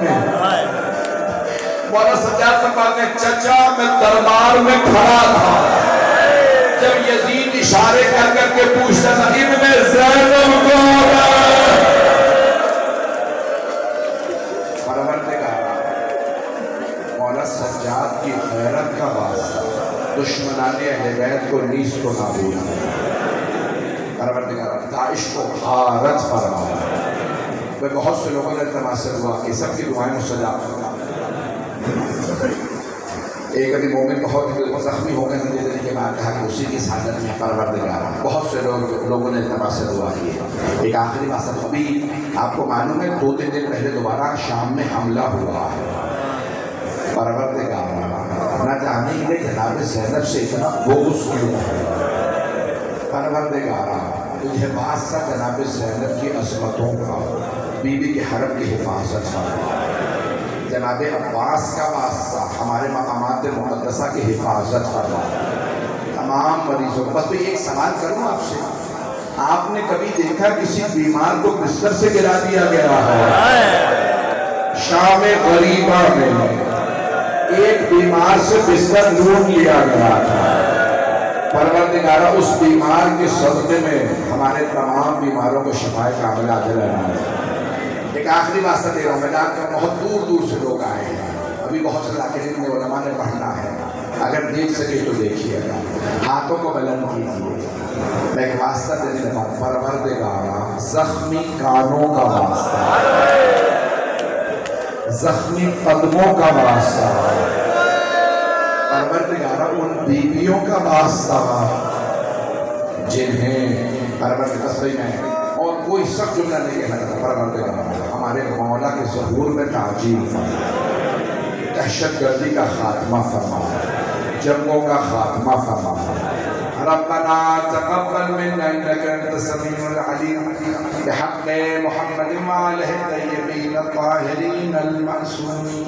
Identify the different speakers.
Speaker 1: میں مولا سجاد فرماتے ہیں چچا میں دربار میں کھڑا تھا جب یزید اشارے کر کر کے پوچھتا تھا ابن زینب کون ہے؟ پروردگار مولا سجاد کی غیرت کا واسطہ دشمنان اہل بیت کو نیست و نابود پروردگار داعش کو غارت فرمایا میں بہت سے لوگوں نے تماثر ہوا کہ سب کی دعائیں مستجاب ایک ابھی مومن بہت زخمی ہو گئے تھے دینے کے بعد کہا کہ اسی کی حالت میں پروردگار بہت سے لوگوں نے تماثر دعا کی ایک آخری بات ابھی آپ کو معلوم ہے 2-3 دن پہلے دوبارہ شام میں حملہ ہوا ہے پروردگار نہ جانے کہ جناب زینب سے اتنا بغض کیوں ہے پروردگار تجھے واسطہ جناب زینب کی عظمتوں کا بی بی کے حرم کی حفاظت فرما جناب عباس کا واسطہ ہمارے مقامات مقدسہ کی حفاظت فرما تمام مریضوں بس میں ایک سوال کروں آپ سے آپ نے کبھی دیکھا کسی بیمار کو بستر سے گرا دیا گیا ہے شام غریبہ میں ایک بیمار سے بستر لوٹ لیا گیا تھا پروردگارہ اس بیمار کے صدقے میں ہمارے تمام بیماروں کو شفا کاملہ عاجل عنایت ایک آخری واسطہ دے رہا ہوں میں جانتا ہوں بہت دور دور سے لوگ آئے ہیں ابھی بہت سے علاقے میں علماء نے پڑھنا ہے اگر دیکھ سکے تو دیکھیے گا ہاتھوں کو بلند کیجیے میں ایک واسطہ دینے لگا ہوں پروردگارہ زخمی کانوں کا واسطہ زخمی قدموں کا واسطہ پروردگارہ ان بیویوں کا واسطہ جنہیں پروردگار میں اور کوئی سب جملہ نہیں کہنا چاہتا پروردگار ہمارے مولا کے ظہور میں تعجیل فرما دہشت گردی کا خاتمہ فرما جنگوں کا خاتمہ فرما ربنا تقبل منا انك انت السميع العليم بحق محمد وآله الطيبين الطاهرين المعصومين